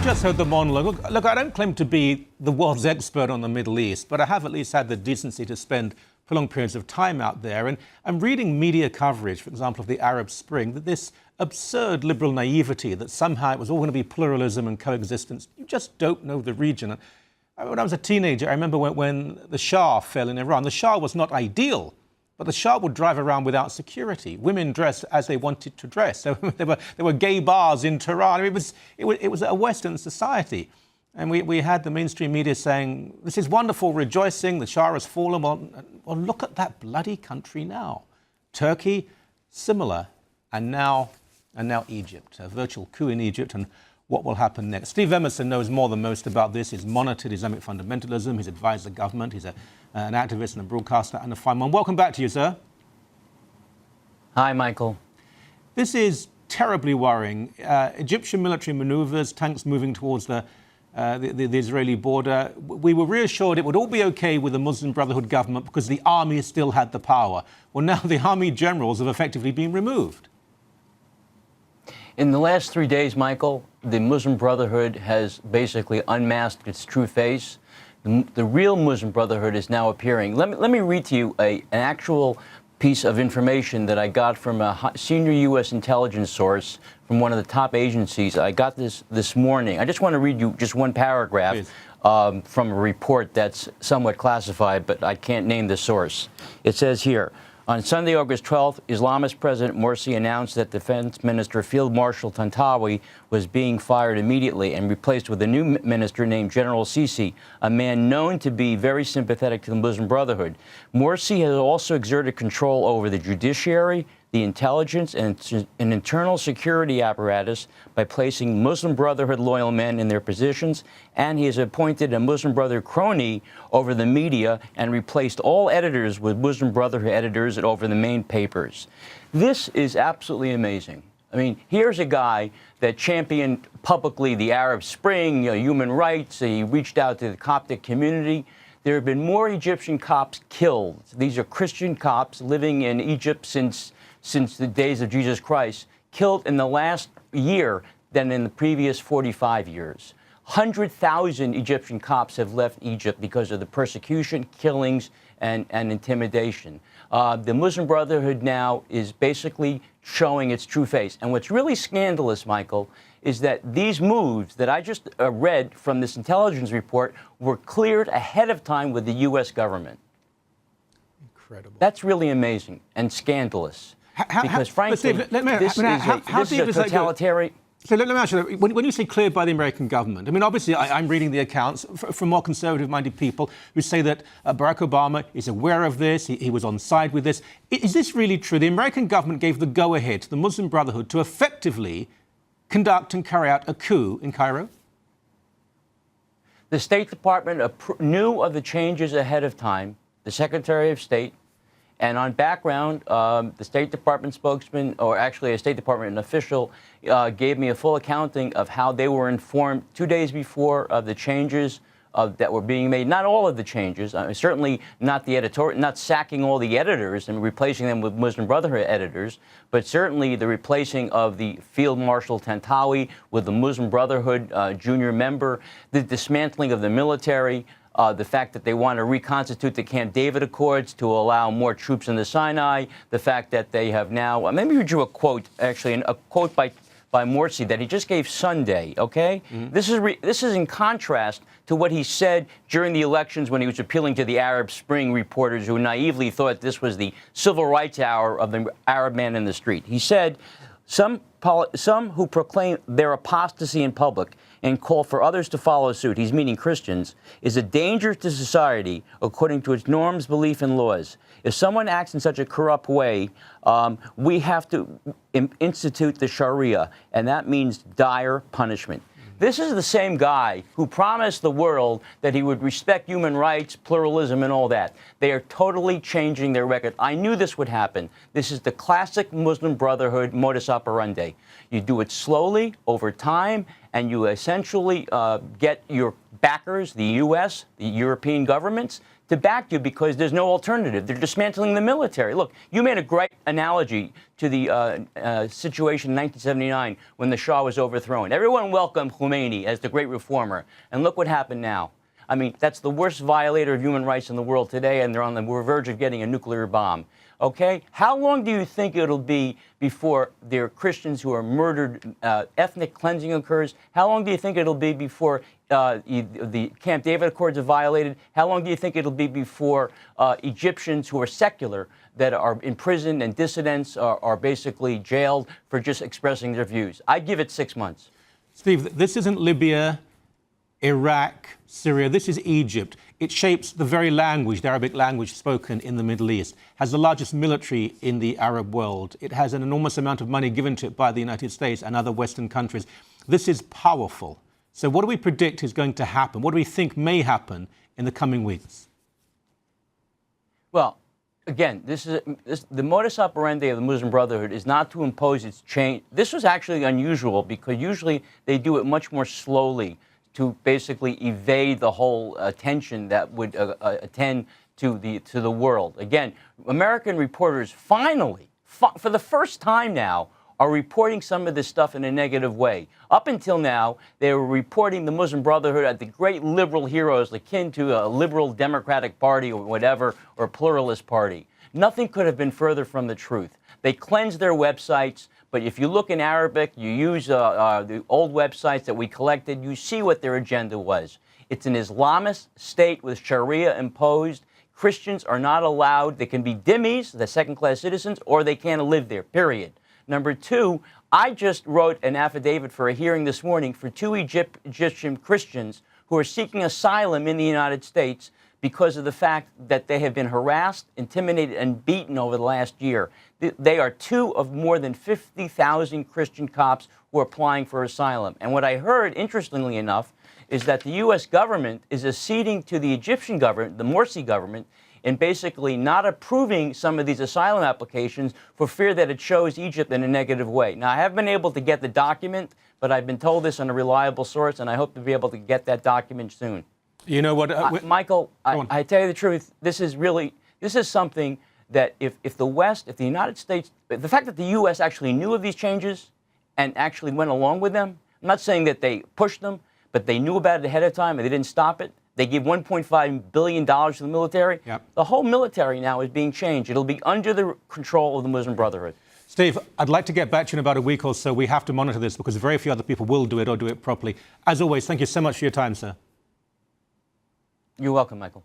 just heard the monologue. Look, I don't claim to be the world's expert on the Middle East, but I have at least had the decency to spend prolonged periods of time out there. And I'm reading media coverage, for example, of the Arab Spring, that this absurd liberal naivety that somehow it was all going to be pluralism and coexistence. You just don't know the region. When I was a teenager, I remember when the Shah fell in Iran. The Shah was not ideal, but the Shah would drive around without security. Women dressed as they wanted to dress. So there were gay bars in Tehran. It was a Western society. And we had the mainstream media saying, this is wonderful, rejoicing, the Shah has fallen. Well, look at that bloody country now. Turkey, similar, and now Egypt. A virtual coup in Egypt, and what will happen next. Steve Emerson knows more than most about this. He's monitored Islamic fundamentalism. He's advised the government. He's an activist and a broadcaster and a fine one. Welcome back to you, sir. Hi, Michael. This is terribly worrying. Egyptian military maneuvers, tanks moving towards the Israeli border. We were reassured it would all be okay with the Muslim Brotherhood government because the army still had the power. Well, now the army generals have effectively been removed. In the last 3 days, Michael, the Muslim Brotherhood has basically unmasked its true face. The real Muslim Brotherhood is now appearing. Let me read to you an actual piece of information that I got from a senior U.S. intelligence source from one of the top agencies. I got this morning. I just want to read you just one paragraph from a report that's somewhat classified, but I can't name the source. It says here, on Sunday, August 12th, Islamist President Morsi announced that Defense Minister Field Marshal Tantawi was being fired immediately and replaced with a new minister named General Sisi, a man known to be very sympathetic to the Muslim Brotherhood. Morsi has also exerted control over the judiciary, the intelligence, and an internal security apparatus by placing Muslim Brotherhood loyal men in their positions, and he has appointed a Muslim Brotherhood crony over the media and replaced all editors with Muslim Brotherhood editors over the main papers. This is absolutely amazing. I mean, here's a guy that championed publicly the Arab Spring, human rights. He reached out to the Coptic community. There have been more Egyptian Copts killed. These are Christian Copts living in Egypt since the days of Jesus Christ, killed in the last year than in the previous 45 years. 100,000 Egyptian Copts have left Egypt because of the persecution, killings, and intimidation. The Muslim Brotherhood now is basically showing its true face. And what's really scandalous, Michael, is that these moves that I just read from this intelligence report were cleared ahead of time with the U.S. government. Incredible. That's really amazing and scandalous. Because frankly, this is a totalitarian. So let me ask you, when you say cleared by the American government, I mean, obviously, I'm reading the accounts from more conservative-minded people who say that Barack Obama is aware of this, he was on side with this. Is this really true? The American government gave the go-ahead to the Muslim Brotherhood to effectively conduct and carry out a coup in Cairo? The State Department knew of the changes ahead of time, the Secretary of State, and on background, the State Department spokesman, or actually a State Department official, gave me a full accounting of how they were informed 2 days before of the changes that were being made. Not all of the changes, certainly not the not sacking all the editors and replacing them with Muslim Brotherhood editors, but certainly the replacing of the Field Marshal Tantawi with the Muslim Brotherhood junior member, the dismantling of the military, the fact that they want to reconstitute the Camp David Accords to allow more troops in the Sinai, the fact that they have now, let me read you a quote, actually, a quote by Morsi that he just gave Sunday, okay? Mm-hmm. This is in contrast to what he said during the elections when he was appealing to the Arab Spring reporters who naively thought this was the civil rights hour of the Arab man in the street. He said, some who proclaim their apostasy in public and call for others to follow suit, he's meaning Christians, is a danger to society according to its norms, belief, and laws. If someone acts in such a corrupt way, we have to institute the Sharia, and that means dire punishment. This is the same guy who promised the world that he would respect human rights, pluralism, and all that. They are totally changing their record. I knew this would happen. This is the classic Muslim Brotherhood modus operandi. You do it slowly, over time, and you essentially get your backers, the U.S., the European governments, to back you because there's no alternative. They're dismantling the military. Look, you made a great analogy to the situation in 1979 when the Shah was overthrown. Everyone welcomed Khomeini as the great reformer. And look what happened now. I mean, that's the worst violator of human rights in the world today, and they're on the verge of getting a nuclear bomb. Okay? How long do you think it'll be before there are Christians who are murdered, ethnic cleansing occurs? How long do you think it'll be before the Camp David Accords are violated? How long do you think it'll be before Egyptians who are secular that are imprisoned and dissidents are basically jailed for just expressing their views? I'd give it 6 months. Steve, this isn't Libya, Iraq, Syria. This is Egypt. It shapes the very language, the Arabic language spoken in the Middle East, has the largest military in the Arab world. It has an enormous amount of money given to it by the United States and other Western countries. This is powerful. So what do we predict is going to happen? What do we think may happen in the coming weeks? Well, again, the modus operandi of the Muslim Brotherhood is not to impose its change. This was actually unusual because usually they do it much more slowly to basically evade the whole attention that would attend to the world. Again, American reporters finally, for the first time now, are reporting some of this stuff in a negative way. Up until now, they were reporting the Muslim Brotherhood as the great liberal heroes akin to a liberal Democratic Party or whatever, or a pluralist party. Nothing could have been further from the truth. They cleansed their websites, but if you look in Arabic, you use the old websites that we collected, you see what their agenda was. It's an Islamist state with Sharia imposed. Christians are not allowed. They can be dhimmis, the second-class citizens, or they can't live there, period. Number two, I just wrote an affidavit for a hearing this morning for two Egyptian Christians who are seeking asylum in the United States because of the fact that they have been harassed, intimidated, and beaten over the last year. They are two of more than 50,000 Christian Copts who are applying for asylum. And what I heard, interestingly enough, is that the U.S. government is acceding to the Egyptian government, the Morsi government, in basically not approving some of these asylum applications for fear that it shows Egypt in a negative way. Now, I haven't been able to get the document, but I've been told this on a reliable source, and I hope to be able to get that document soon. You know what? Michael, I tell you the truth, this is something that if the West, if the United States, the fact that the U.S. actually knew of these changes and actually went along with them, I'm not saying that they pushed them, but they knew about it ahead of time and they didn't stop it. They gave $1.5 billion to the military. Yep. The whole military now is being changed. It'll be under the control of the Muslim Brotherhood. Steve, I'd like to get back to you in about a week or so. We have to monitor this because very few other people will do it or do it properly. As always, thank you so much for your time, sir. You're welcome, Michael.